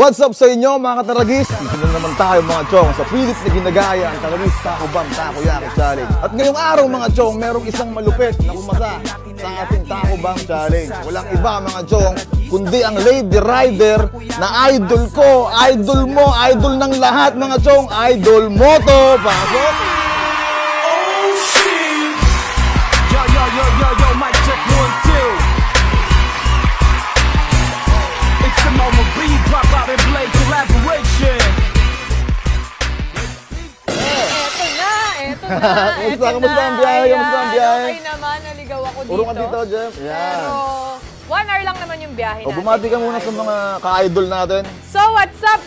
What's up sa inyo mga kataragis? Dito na naman tayo mga chong sa pilit na ginagaya ang Taragis Taco Bomb Takoyaki Challenge. At ngayong araw mga chong, merong isang malupit na kumasa sa ating Taco Bomb Challenge. Walang iba mga chong, kundi ang Lady Rider na idol ko, idol mo, idol ng lahat mga chong, idol mo to. Pasok! Yo, mic check 1, 2. It's the moment we drop out and play collaboration. Eto na. Kamusta ang biyahe? Kamusta ang biyahe? Okay naman, naligaw ako dito. Urong ka dito, Jem. Pero 1 hour lang naman yung biyahe natin. Bumati ka muna sa mga ka-idol natin. So, what's up?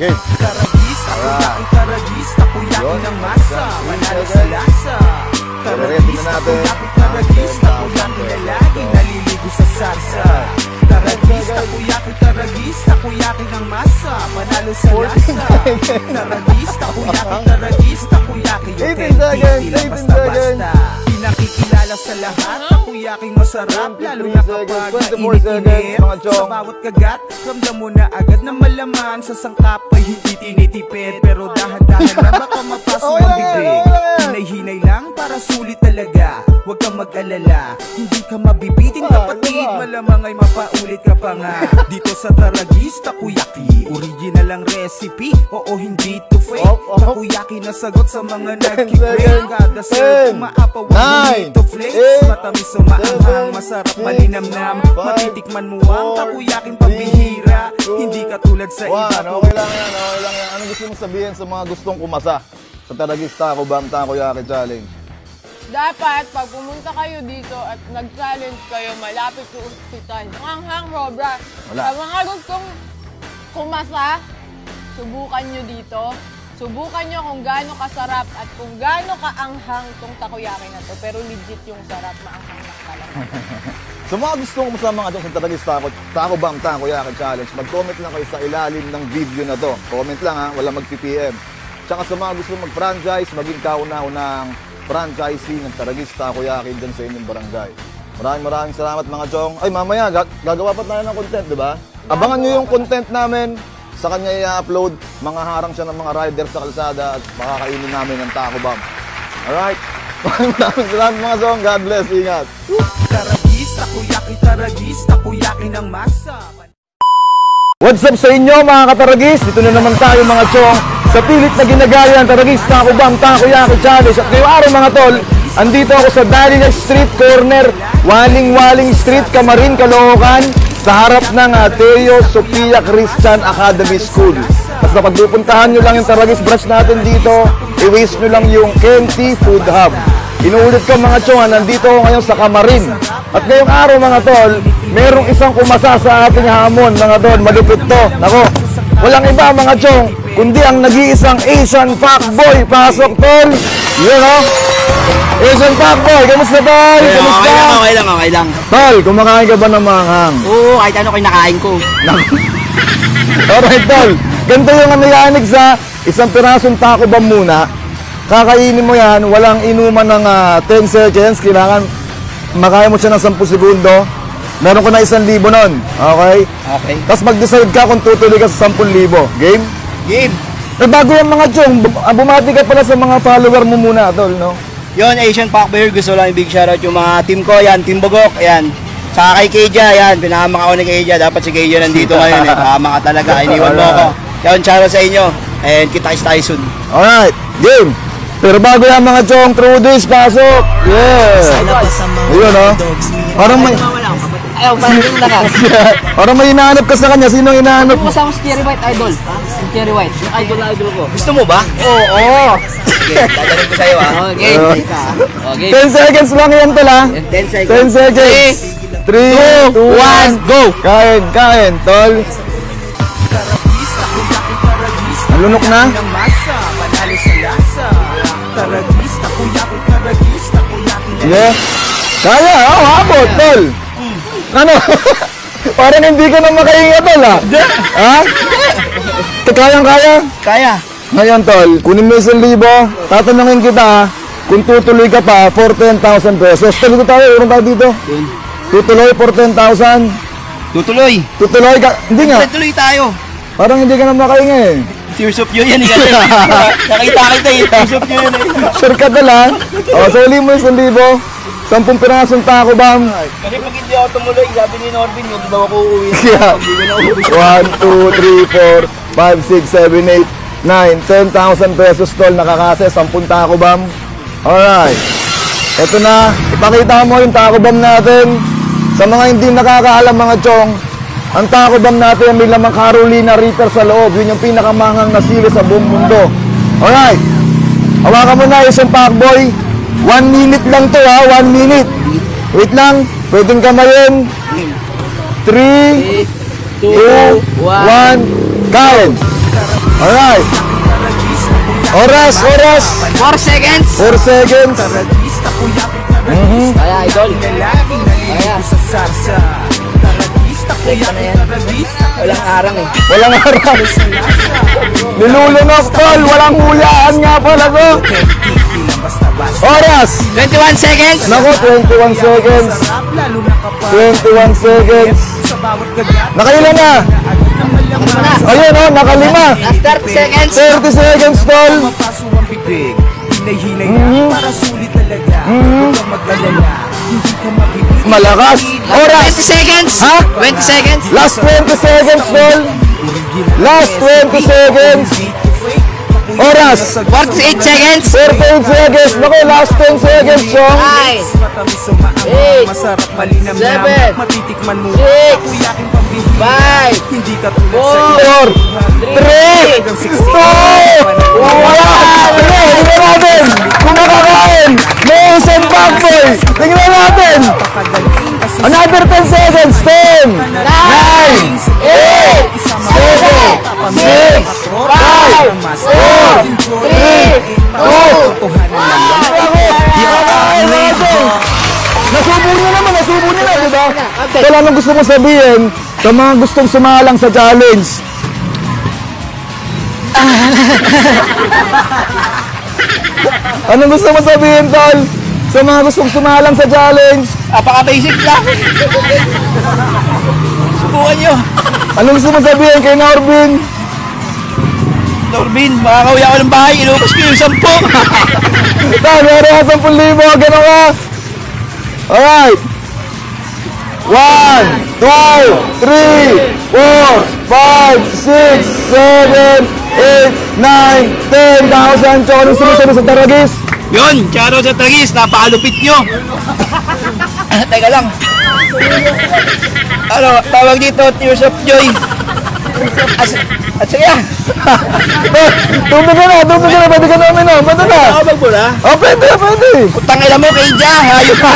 Game. Taragis, takoyaki, taragis, takoyaki ng masa, manalo sa lasa. Taragis, takoyaki, taragis, takoyaki na laging naliligo sa sarsa. Taragis, takoyaki, taragis, takoyaki ng masa, manalo sa lasa. Taragis, takoyaki, taragis, takoyaki, yung candy, lang basta-basta. Pinakikilala sa lahat, takoyaking masarap, lalo na kapag mainit-init. Sa bawat kagat, ramdam mo na agad na malaman. Sa sangkap ay hindi tinitipid, pero dahan-dahan na baka mapasok ang bibig. Hinay-hinay lang para sulit talaga, huwag kang mag-alala, hindi ka mabibitin kapatid, malamang ay mapaulit ka pa nga. Dito sa Taragis Takoyaki, original ang recipe, oo hindi to fake. Takoyaki na sagot sa mga nagkikrave, kada serve umaapaw ang to flakes. Matamis o maanghang, masarap malinamnam, matitikman mo ang takoyaking pambihira, hindi katulad sa iba. Okay lang yan, okay lang yan. Ano gusto mong sabihin sa mga gustong kumasa sa Taragis Taco Bomb Takoyaki Challenge? Dapat, pag pumunta kayo dito at nag-challenge kayo, malapit sa ospital. Hanghang, Robra. Wala. Sa mga gustong kumasa, subukan nyo dito. Subukan nyo kung gaano kasarap at kung gaano kaanghang itong takoyaki na to. Pero legit yung sarap, maanghang na talaga. Sa mga gustong kumasa mga dyan sa Taragis Taco Bomb Takoyaki Challenge, mag-comment lang kayo sa ilalim ng video na to. Comment lang ha, wala mag-PPM. Tsaka sa mga gustong mag-franchise, maging kauna-unang franchisee ng Taragis Takoyaki dyan sa inyong barangay. Maraming salamat mga chong. Ay mamaya, gagawa pa tayo ng content, di ba? Abangan nyo yung content namin. Sa kanya i-upload, mga harang siya ng mga riders sa kalsada at makakainin namin ng Taco Bomb. Alright? Maraming salamat mga chong. God bless. Ingat. Taragis Takoyaki, taragis, takoyaki ng masa. What's up sa inyo mga kataragis? Dito na naman tayo mga chong sa pilit na ginagaya ang Taragis Taco Bomb Takoyaki Challenge. At ngayong araw mga tol, andito ako sa Darina Street Corner, Waling-Waling Street, Camarin, Caloocan, sa harap ng Teo Sophia Christian Academy School. Basta pagpupuntahan nyo lang yung Taragis branch natin dito, i-waste nyo lang yung Kenti Food Hub. Inuulit ko mga chong, nandito ako ngayon sa Camarin. At ngayong araw mga tol, merong isang kumasa sa ating hamon mga tol, malupit to. Nako, walang iba mga chong, kundi ang nag-iisang Asian Fuckboy. Pasok tol! Yun o! Asian Fuckboy, kamusta tol? Kamusta? Okay lang. Tol, kumakain ka ba ng manghang? Oo, kahit ano kinakain ko. Alright tol, ganito yung naniyanig sa isang pirasong taco bomb muna. kakainin mo yan, walang inuman ng 10 seconds, kailangan makaya mo siya ng 10 segundo. Meron ko na 1,000 nun, okay? Okay. Tapos mag-decide ka kung tutuloy ka sa 10,000. Game? Game. Eh bago yung mga chong, bumati ka pala sa mga follower mo muna, tol, no? Yon, Asian Packboy, gusto lang i-big shoutout yung mga team ko, yan, Team Bogok, yan. Saka kay Keja, yan, pinahama ako ni Keja, dapat si Keja nandito ngayon, eh. Pahama ka talaga, iniwan mo ako. Yan, shoutout sa inyo, and kita tayo soon. Alright, game! Pero bago yung mga chong, through this, pasok! Yeah! Ayun, no? Parang may... Ayaw, parang yung lakas. Parang may hinahanap ka sa kanya, sino hinahanap mo? Kasama si Cherry White, idol. Si Cherry White, yung idol na idol ko. Gusto mo ba? Oo. Okay, dadalhin ko sa'yo, ha? Okay. Okay. 10 seconds lang yan, tol, ha? 10 10 seconds. seconds! 3, 2, 1, go! Kain, tol. Nalunok na? Ng masa, panalo sa lasa. Taragista, kuya ko taragista, kuya ko Yeah. Kaya, habot, tol. Ano? Parang hindi ka na makahinga, tol, ha? Ha? Kayang-kaya? Kaya. Ngayon, tol, kunin mo 1,000, tatanungin kita, kung tutuloy ka pa for 10,000 pesos. Tol, dito tayo, urong tayo dito. Tutuloy for 10,000. Tutuloy. Tutuloy ka, hindi nga, Tutuloy tayo. parang hindi ka na makahinga eh. Tears of Joy yan, eh. Nakita kita, eh. Tears of Joy yan, eh. Sure ka tol, ha? O, suli mo 1,000, 10 pirasong taco bomb. Kasi pag hindi ako tumuloy, sabi ni Norbin, huwag daw ako uuwi. Yeah. Hindi ko na uuwi. 1, 2, 3, 4, 5, 6, 7, 8, 9, 10,000 pesos tol, nakakase, 10 taco bomb. Alright. Ito na, ipakita mo yung taco bomb natin. Sa mga hindi nakakaalam mga chong, ang taco bomb natin may lamang Carolina Reaper sa loob. Yun yung pinakamanghang na sili sa buong mundo. Alright. Hawakan mo na, isang Packboy. 1 minute lang to, ha, 1 minute. Wait lang, pwedeng kamayin. 3, 2, 1, kain. Alright. Oras. 4 seconds. 4 seconds. taragista, kuya ko taragista. Kaya, idol. Laging naliligo sa sarsa. Taragista, kuya ko taragista. Walang arang, eh. Walang harap. Nilulunok, tol. Walang huyaan nga pala to. Oras. 21 seconds. Nako, 21 seconds. Sarap, lalo na kapag 21 seconds. sa bawat kagat. Nakailan na? Ayun, oh, nakalima. Last 30 seconds. 30 seconds, tol. Mapaso ang bibig. Hinay-hinay na para sulit talaga. Huwag kang mag-alala. Hindi ka mabibig. Malakas. 20 Oras. seconds. Ha? 20 seconds. Last 20 seconds, tol. Last 20 seconds. Oras. 48 seconds. 48 seconds. Nako, last 10 seconds, chong. 5, Matamis sumaang, 8, masarap malinam 7, matitikman mo. 6, Kuyakin pambihira. 5, Hindi ka tulad sa 4, 3, 2, 1. Tingnan natin. Kung nakakain, may isang Packboy. Tingnan natin. Pakagaling kasi Another 10 seconds. 10, 9, 8, 7, 6, 5, 4, 3, 2, Nasubo nyo na, diba? Kaya anong gusto mo sabihin sa mga gustong sumalang sa challenge? Anong gusto mo sabihin, tol? Sa mga gustong sumalang sa challenge? Apaka-basic lang. Subukan nyo. Anong gusto mo sabihin kay Norbin? Norbin, makakauwi ako ng bahay, ilubos ko yung 10. Ito, meron ka 10,000, gano'n ka? Alright. 1, 2, 3, 4, 5, 6, 7, 8, 9, 10,000. Tsaka anong sumusunod sa Taragis? Yun, Charo sa Tragis, napakalupit nyo. Teka lang. Ano, tawag dito, Tears of Joy. At saya. Tubig ka na, pwede ka namin na, pwede na. Ako magbula. Oh, pwede. Utang ila mo kay Ja, hayop ka.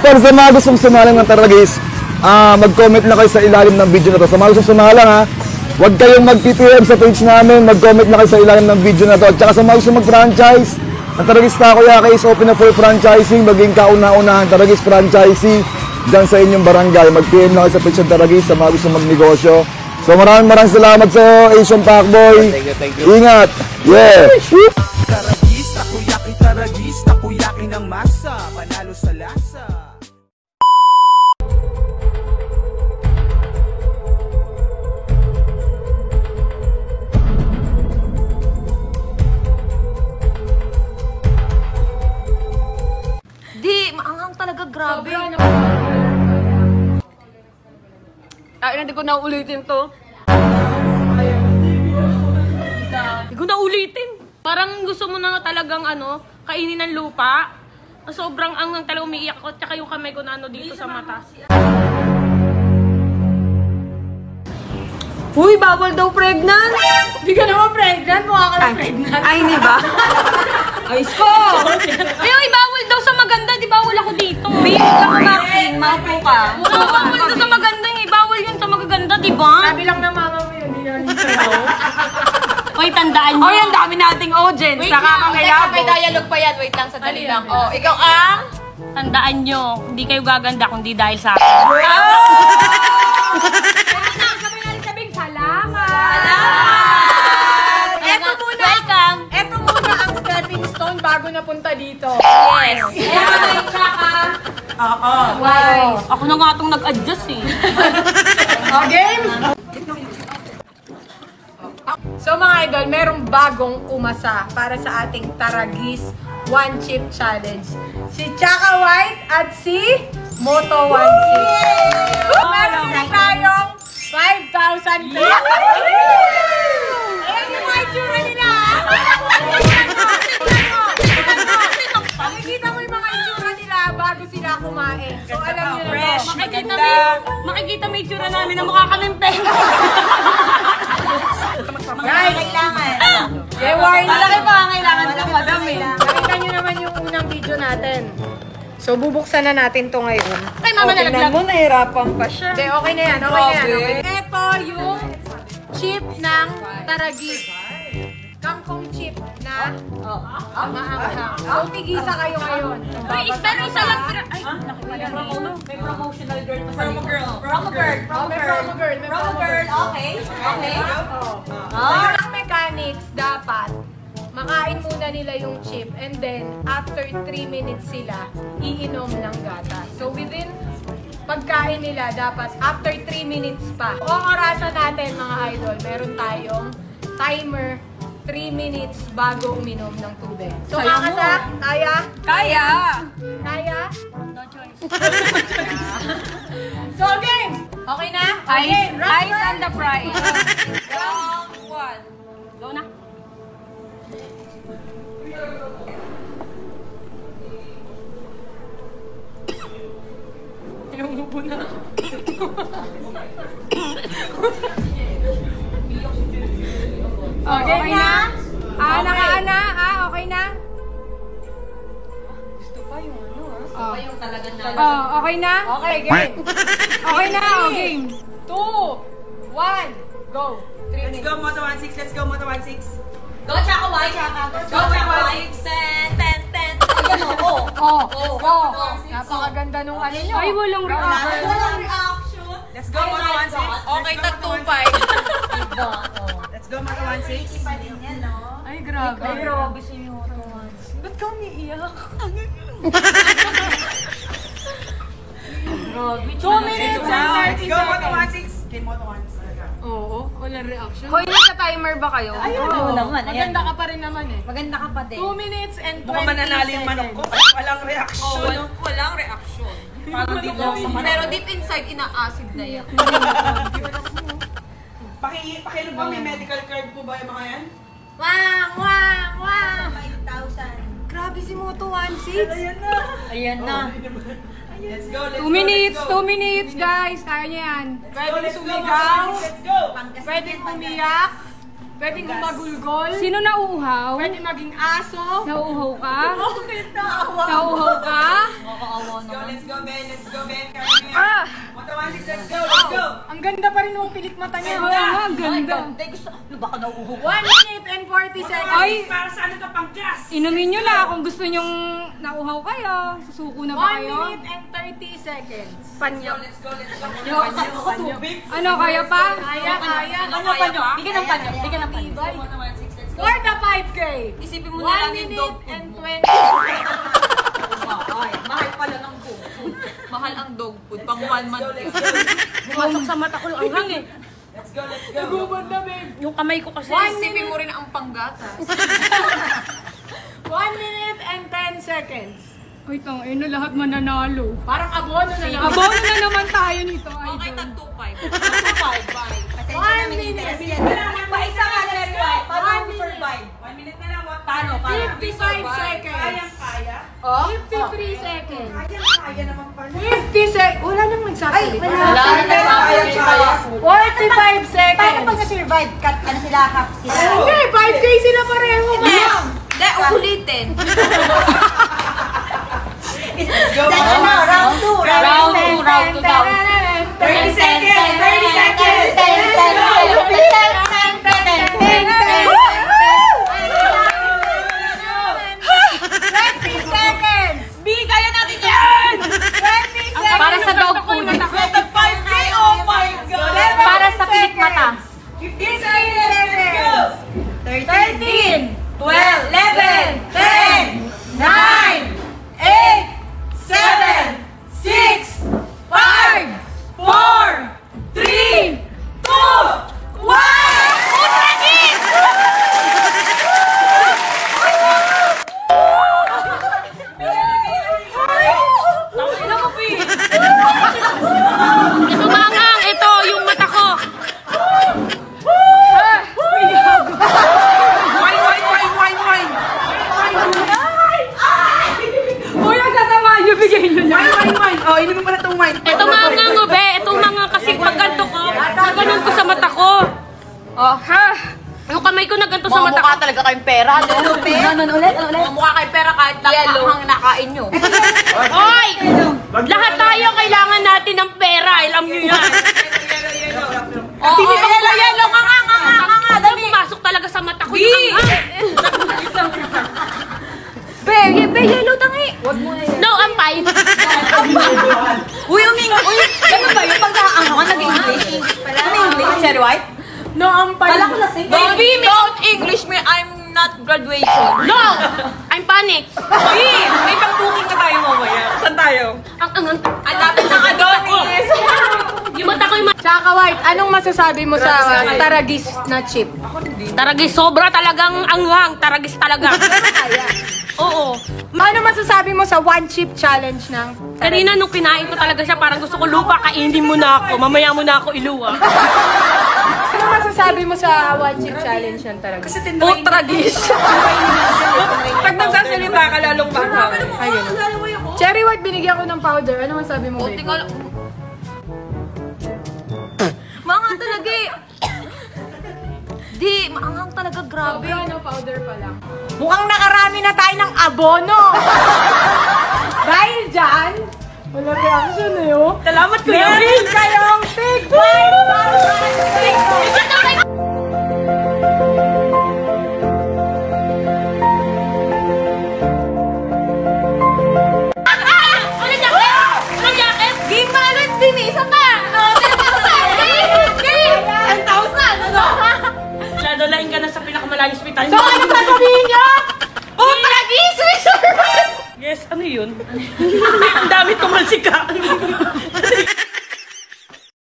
Pero sa mga gustong sumalang ng Taragis, mag-comment na kayo sa ilalim ng video na to. Sa mga gustong sumalang, ha, huwag kayong mag-PPM sa page namin, mag-comment na kayo sa ilalim ng video na to. At saka sa mga gustong mag-franchise, ang Taragis Takoyaki is open na for franchising, maging kauna-unahan Taragis franchisee dyan sa inyong barangay. Mag-PM na kayo sa page ng Taragis sa mga gustong magnegosyo. So maraming salamat sa Asian Packboy. Thank you. Ingat. Yeah. taragista. Tayo na, di ko na ulitin to. Di ko na ulitin. Parang gusto mo na talagang kainin ng lupa. Sobrang angang talaga umiiyak ko. Tsaka yung kamay ko na dito sa mata. Uy, bawal daw pregnant. Hindi ka naman pregnant. Mukha ka na pregnant. Ay, hindi ba? Ayos ko. Uy, bawal daw sa maganda. Di bawal ako dito. Bigyan ka mo, Martin. Maupo ka. Bawal daw sa maganda. Bawal yun sa magaganda, di ba? Sabi lang ng mama mo yun. Hindi naman dito. Uy, tandaan nyo. Uy, ang dami nating audience. Nakakangayabo. May dialogue pa yan. Wait lang, sandali lang. Oh, ikaw ang? Tandaan nyo, hindi kayo gaganda kundi dahil sa akin. Bago napunta dito. Yes. Oo. Wow. Ako na nga itong nag-adjust eh. Game? So mga idol, merong bagong umasa para sa ating Taragis One Chip Challenge. Si Chaka White at si Moto 16. Meron din tayong 5,000 pesos. Ayan yung mga itsura nila. Makikita mo yung mga itsura nila bago sila kumain. So alam nyo na makikita mo yung itsura namin na mukha kaming pera. Guys, kailangan. Malaki pa ang kailangan ko, madam eh. Nakita nyo naman yung unang video natin. So bubuksan na natin to ngayon. Ay, mama nalaglag. Tingnan mo, nahirapan pa siya. Okay, okay na yan, okay na yan. Ito yung chip ng Taragis. Kangkong chip na maanghang. So, tigisa kayo ngayon. Uy, pero isa lang. Ay, nakikita mo. May promotional girl pa sa promo girl. Promo girl. Okay. Ang mechanics, dapat makain muna nila yung chip and then after 3 minutes sila, iinom ng gatas. So, within pagkain nila, dapat after 3 minutes pa. O orasan natin mga idol, meron tayong timer 3 minutes bago uminom ng tubig. So, kakasa, kaya? Kaya! Kaya? No choice. So, game! Okay na? Okay, ice and the prize. Round 1. Go na. Yung ubo na. Okay na? Nakaana? Okay na? Gusto pa yung Gusto pa yung talaga na. Okay na? Okay, game. Okay na, game. 2, 1, go. 3 minutes. Let's go, Moto 16. Let's go, Moto 16. Go, Chaka White. Go, Chaka White. 10. Ayan o. Napakaganda nung ano nyo. Ay, walang reaction. Let's go, Moto 16. Okay, tag-2-5. Let's go, Moto 16. Ay, grabe. Ay, grabe si Moto 16. Ba't ka umiiyak? 2 minutes and 30 Let's go, Moto seconds. 16. Game Moto 16. Oo, walang reaction. Hoy, nasa-timer ba kayo? Ayun, Oo naman, ayan. Maganda ka pa rin naman eh. Maganda ka pa din. 2 minutes and 20 Mukhang mananalo yung manok ko. seconds. Walang reaction. Walang reaction. Parang di ko sa manok. Pero deep inside, ina-acid na yan. Pakilog ba may medical card po ba yung mga yan? Wang! 5,000. Grabe si Moto 16. Ayan na. Let's go, 2 let's minutes, go. 2 minutes guys. Kaya niya yan. Pwedeng Let's go, sumigaw, let's go. pwedeng umiyak, pwedeng magulgol, Sino nauuhaw? pwedeng maging aso. Nauuhaw ka? Nauuhaw ka. Let's go, Ben. Let's go, Ben. Kaya mo yan. Moto 16, let's go, let's go. Ang ganda pa rin ng pilik mata niya. Ang ganda. Baka nauuhaw. 1 minute and 40 seconds. Ay, Para sa ano to, pang gas? inumin nyo na kung gusto nyong nauuhaw kayo. Susuko na ba 1 kayo? minute and 30 seconds. Panyo. Let's go, let's go. Tubig. Ano, kaya pa? Kaya. Ano panyo? Bigyan ng panyo. Bigyan ng panyo. For the 5K. Isipin mo na 1 lang yung minute dog and food mo. 20 Mahal pala ng dog food. Mahal ang dog food. Pang 1 month. Let's go, Pumasok sa mata ko yung anghang eh. let's go, let's go. Gubad na, babe. Yung kamay ko kasi. Isipin mo rin ang panggatas. 1 minute and 10 seconds. Ay, tangina, lahat mananalo. Parang abono na lang. Abono na naman tayo nito, idol. Okay, tag-2-5. 2-5, bye. Pasensya namin interest yan. Isa nga, Cherry White. Paano mo survive? 1 minute na lang. Paano? 55 seconds. Kaya? Oh? 53 seconds. Kaya naman pala. 50 seconds. Wala nang nagsasalita. Wala na nagsasalita. 45 seconds. Paano pag na-survive? Ano sila? Half sila? Hindi, 5K sila pareho. Hindi, ulitin. Round 2. Round 2 daw. 30 seconds. 30 seconds. 20 seconds. B, kaya natin yan! 20 seconds. Para sa dog food. 5K, oh my God! Para sa pilik mata. 15 seconds. 13. 12, 11, 10, 9, 8, 7, 6, 5, 4, 3, 2, 1! Ito mangang, ito yung mata ko. Uy, ang sasama. Yung bigay nyo na. Oh, ini mo pala itong wine. Ito mangang, ube. Ito mangang kasi pagganto ko. Naganon ko sa mata ko. Oh, ha? Yung kamay ko naganto sa mata ko. Mukha talaga kayong pera. Ulit. Mukha kayong pera kahit lang nakain nyo. Hoy! Lahat tayo kailangan natin ng pera. Alam nyo yan. Oh, yellow, nga. Dali. Pumasok talaga sa mata ko. Be, yellow tangi. Wag mo na yan. No, I'm fine. Uy, gano'n ba yung pagkakaano ka nag-English? English, Cherry White? No, ang pala. Baby, without English, I'm not graduation. No! I'm panic. May pang-booking na tayo mamaya. Saan tayo? Ang lapit ng Adonis. Yung mata ko yung Tsaka White, anong masasabi mo sa Taragis na chip? Taragis, sobra talagang anghang. Taragis talaga. Oo. Ano masasabi mo sa one chip challenge ng Kanina nung kinain ko talaga siya, parang gusto ko lupa, kainin mo na ako. Mamaya mo na ako iluwa. Ano masasabi mo sa one chip challenge ng Taragis? Kasi Oh, Taragis. Pag nagsasalita ka, lalong bata. Ayun. Cherry White, binigyan ko ng powder. Ano masabi mo, babe? Maanghang talaga eh. Di, maanghang talaga, grabe. Ano, powder pa lang. Mukhang nakarami na tayo ng abono. Dahil dyan, wala reaction eh, oh. Salamat, Kuya Will.